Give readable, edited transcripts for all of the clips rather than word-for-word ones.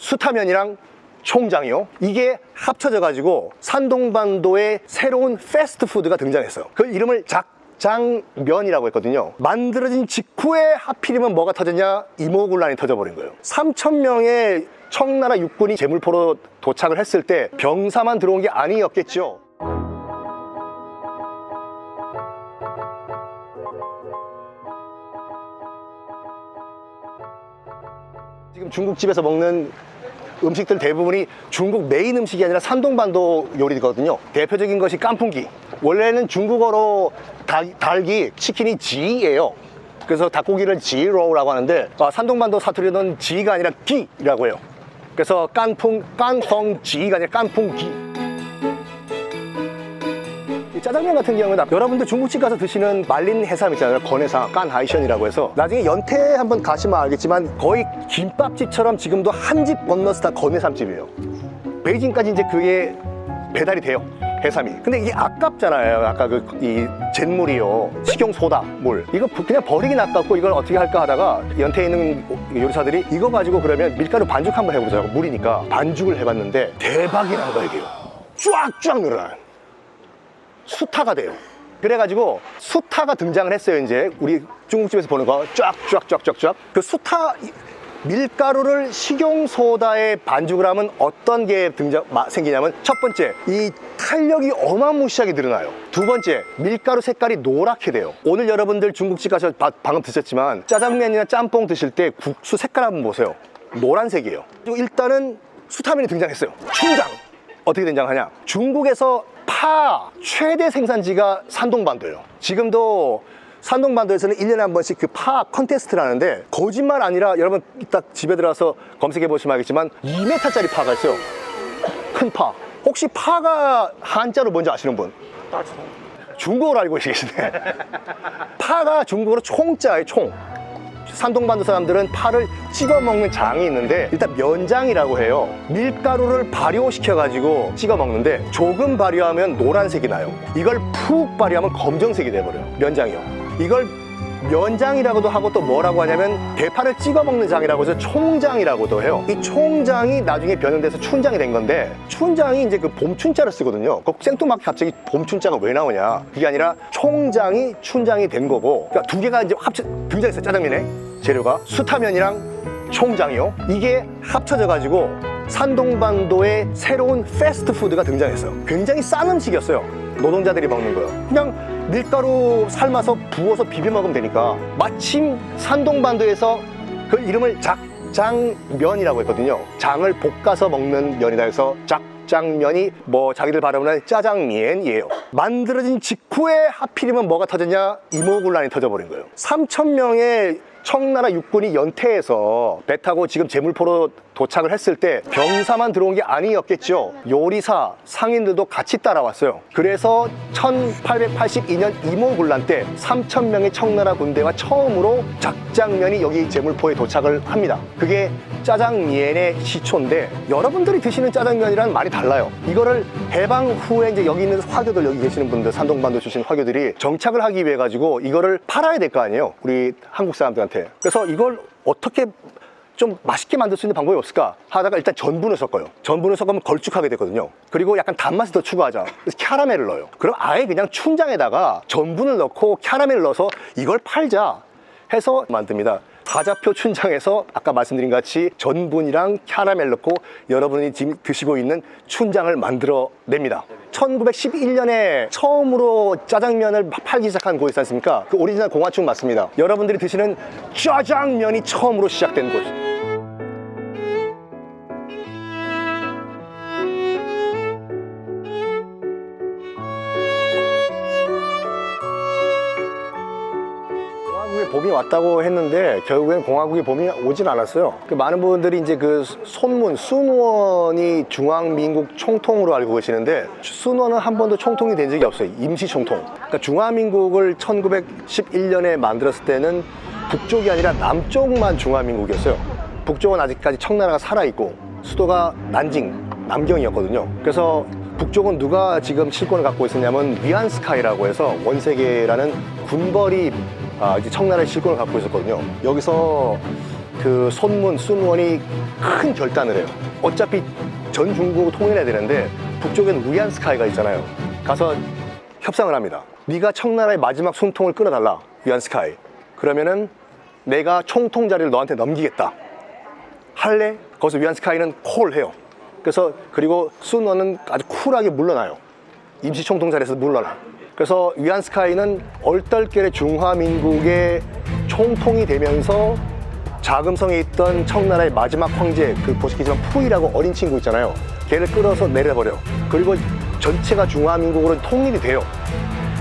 수타면이랑 총장이요. 이게 합쳐져 가지고 산동반도의 새로운 패스트푸드가 등장했어요. 그 이름을 작장면이라고 했거든요. 만들어진 직후에 하필이면 뭐가 터졌냐? 이모군란이 터져버린 거예요. 3,000명의 청나라 육군이 제물포로 도착을 했을 때 병사만 들어온 게 아니었겠죠. 지금 중국집에서 먹는 음식들 대부분이 중국 메인 음식이 아니라 산동반도 요리거든요. 대표적인 것이 깐풍기. 원래는 중국어로 닭이 치킨이 지예요. 그래서 닭고기를 지로우라고 하는데 산동반도 사투리는 지가 아니라 기라고 해요. 그래서 깐펑지가 아니라 깐풍기. 짜장면 같은 경우는 여러분들 중국집 가서 드시는 말린 해삼 있잖아요. 건해삼, 깐하이션이라고 해서 나중에 연태 한번 가시면 알겠지만 거의 김밥집처럼 지금도 한 집 건너서 다 건해삼집이에요. 베이징까지 이제 그게 배달이 돼요. 해삼이. 근데 이게 아깝잖아요. 아까 이 잿물이요. 식용소다 물. 이거 그냥 버리긴 아깝고 이걸 어떻게 할까 하다가 연태에 있는 요리사들이 이거 가지고 그러면 밀가루 반죽 한번 해보자고. 물이니까 반죽을 해봤는데 대박이란 거예요. 이게요. 쫙쫙 늘어나요. 수타가 돼요. 그래가지고 수타가 등장을 했어요. 이제 우리 중국집에서 보는 거 쫙쫙쫙쫙쫙. 그 수타 밀가루를 식용소다에 반죽을 하면 어떤 게 생기냐면 첫 번째, 이 탄력이 어마무시하게 늘어나요. 두 번째, 밀가루 색깔이 노랗게 돼요. 오늘 여러분들 중국집 가서 방금 드셨지만 짜장면이나 짬뽕 드실 때 국수 색깔 한번 보세요. 노란색이에요. 그리고 일단은 수타면이 등장했어요. 춘장. 어떻게 등장하냐? 중국에서 파 최대 생산지가 산동반도예요. 지금도 산동반도에서는 1년에 한 번씩 그 파 컨테스트를 하는데 거짓말 아니라 여러분 딱 집에 들어가서 검색해 보시면 알겠지만 2m짜리 파가 있어요. 큰 파. 혹시 파가 한자로 뭔지 아시는 분? 중국어로 알고 계시네. 파가 중국어로 총자예요. 총. 산동반도 사람들은 파를 찍어 먹는 장이 있는데 일단 면장이라고 해요. 밀가루를 발효시켜 가지고 찍어 먹는데 조금 발효하면 노란색이 나요. 이걸 푹 발효하면 검정색이 돼버려요. 면장이요. 이걸 면장이라고도 하고 또 뭐라고 하냐면 대파를 찍어 먹는 장이라고 해서 총장이라고도 해요. 이 총장이 나중에 변형돼서 춘장이 된 건데 춘장이 이제 그 봄춘자를 쓰거든요. 그 생뚱맞게 갑자기 봄춘자가 왜 나오냐? 그게 아니라 총장이 춘장이 된 거고, 그러니까 두 개가 이제 등장했어요. 짜장면에 재료가 수타면이랑 총장이요. 이게 합쳐져 가지고 산동반도의 새로운 패스트푸드가 등장했어요. 굉장히 싼 음식이었어요. 노동자들이 먹는 거예요. 그냥 밀가루 삶아서 부어서 비벼 먹으면 되니까. 마침 산동반도에서 그 이름을 작장면이라고 했거든요. 장을 볶아서 먹는 면이다 해서 작장면이 뭐 자기들 발음은 짜장면이에요. 만들어진 직후에 하필이면 뭐가 터졌냐? 이모군란이 터져버린 거예요. 3,000명의 청나라 육군이 연태에서 배 타고 지금 제물포로 도착을 했을 때 병사만 들어온 게 아니었겠죠. 요리사, 상인들도 같이 따라왔어요. 그래서 1882년 이모군란 때 3,000명의 청나라 군대가 처음으로 작장면이 여기 제물포에 도착을 합니다. 그게 짜장면의 시초인데 여러분들이 드시는 짜장면이랑 많이 달라요. 이거를 해방 후에 이제 여기 있는 화교들, 여기 계시는 분들, 산동반도 출신 화교들이 정착을 하기 위해 가지고 이거를 팔아야 될 거 아니에요. 우리 한국 사람들한테. 그래서 이걸 어떻게 좀 맛있게 만들 수 있는 방법이 없을까 하다가 일단 전분을 섞어요. 전분을 섞으면 걸쭉하게 되거든요. 그리고 약간 단맛을 더 추가하자. 그래서 캐러멜을 넣어요. 그럼 아예 그냥 춘장에다가 전분을 넣고 캐러멜을 넣어서 이걸 팔자 해서 만듭니다. 하자표 춘장에서 아까 말씀드린 같이 전분이랑 캐러멜 넣고 여러분이 지금 드시고 있는 춘장을 만들어 냅니다. 1911년에 처음으로 짜장면을 팔기 시작한 곳이 있지 않습니까? 그 오리지널 공화춘 맞습니다. 여러분들이 드시는 짜장면이 처음으로 시작된 곳. 봄이 왔다고 했는데 결국엔 공화국의 봄이 오진 않았어요. 많은 분들이 이제 그 손문, 순원이 중화민국 총통으로 알고 계시는데 순원은 한 번도 총통이 된 적이 없어요. 임시 총통. 그러니까 중화민국을 1911년에 만들었을 때는 북쪽이 아니라 남쪽만 중화민국이었어요. 북쪽은 아직까지 청나라가 살아있고 수도가 난징, 남경이었거든요. 그래서 북쪽은 누가 지금 실권을 갖고 있었냐면 위안스카이라고 해서 원세계라는 군벌이 이제 청나라의 실권을 갖고 있었거든요. 여기서 그 손문, 순원이 큰 결단을 해요. 어차피 전 중국 통일해야 되는데 북쪽엔 위안스카이가 있잖아요. 가서 협상을 합니다. 네가 청나라의 마지막 숨통을 끊어달라, 위안스카이. 그러면은 내가 총통 자리를 너한테 넘기겠다. 할래? 거기서 위안스카이는 콜해요. 그래서 그리고 순원은 아주 쿨하게 물러나요. 임시 총통 자리에서 물러나. 그래서 위안스카이는 얼떨결에 중화민국의 총통이 되면서 자금성에 있던 청나라의 마지막 황제, 그 보시겠지만 푸이라고 어린 친구 있잖아요. 걔를 끌어서 내려버려. 그리고 전체가 중화민국으로 통일이 돼요.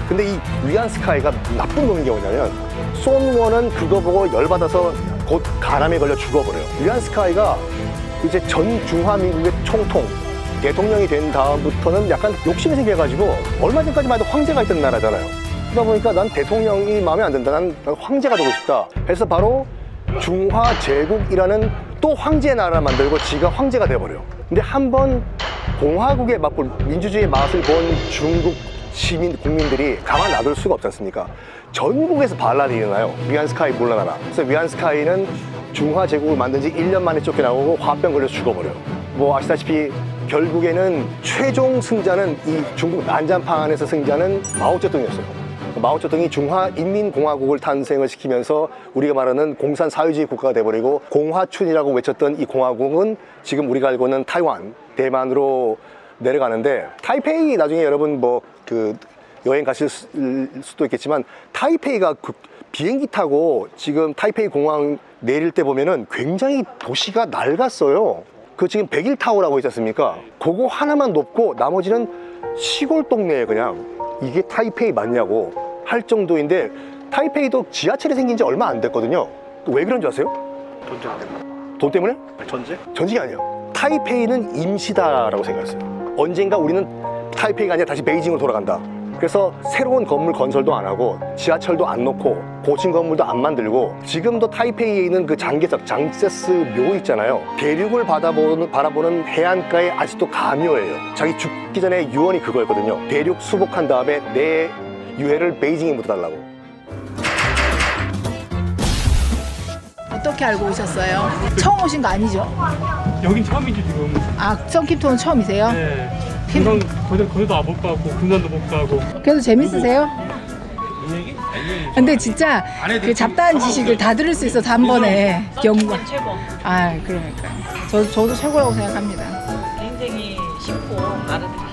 근데 이 위안스카이가 나쁜 놈인 게 뭐냐면 손원은 그거 보고 열받아서 곧 간암에 걸려 죽어버려요. 위안스카이가 이제 전 중화민국의 총통, 대통령이 된 다음부터는 약간 욕심이 생겨가지고 얼마 전까지만 해도 황제가 있던 나라잖아요. 그러다 보니까 난 대통령이 마음에 안 든다. 난 황제가 되고 싶다. 그래서 바로 중화제국이라는 또 황제 나라를 만들고 지가 황제가 돼버려요. 근데 한번 공화국의 맛볼, 민주주의의 맛을 본 중국 시민, 국민들이 가만 놔둘 수가 없지 않습니까? 전국에서 반란이 일어나요. 위안스카이 물러나라. 그래서 위안스카이는 중화제국을 만든 지 1년 만에 쫓겨나오고 화병 걸려서 죽어버려요. 뭐 아시다시피 결국에는 최종 승자는 이 중국 난장판에서 승자는 마오쩌둥이었어요. 마오쩌둥이 중화인민공화국을 탄생을 시키면서 우리가 말하는 공산 사회주의 국가가 돼버리고 공화춘이라고 외쳤던 이 공화국은 지금 우리가 알고 있는 타이완, 대만으로 내려가는데 타이페이 나중에 여러분 뭐 그 여행 가실 수도 있겠지만 타이페이가 그 비행기 타고 지금 타이페이 공항 내릴 때 보면은 굉장히 도시가 낡았어요. 그 지금 백일타워라고 있지 않습니까? 그거 하나만 높고 나머지는 시골 동네에 그냥 이게 타이페이 맞냐고 할 정도인데 타이페이도 지하철이 생긴 지 얼마 안 됐거든요. 왜 그런 줄 아세요? 전쟁 때문에. 돈 때문에? 전쟁? 전쟁이 아니에요. 타이페이는 임시다라고 생각했어요. 언젠가 우리는 타이페이가 아니라 다시 베이징으로 돌아간다. 그래서 새로운 건물 건설도 안 하고 지하철도 안 놓고 고층 건물도 안 만들고 지금도 타이페이에 있는 그 장개석, 장세스 묘 있잖아요. 대륙을 바라보는 해안가에 아직도 가묘해요. 자기 죽기 전에 유언이 그거였거든요. 대륙 수복한 다음에 내 유해를 베이징에 묻어달라고. 어떻게 알고 오셨어요? 처음 오신 거 아니죠? 여긴 처음이죠 지금. 아, 썬킴톤은 처음이세요? 네. 금방 거기도 못 가고 군산도 못 가고. 그래도 재밌으세요? 근데 진짜 그 잡다한 지식을 다 들을 수 있어서 한 번에 영광. 아, 그러니까 저도 최고라고 생각합니다. 굉장히 쉽고 알아듣기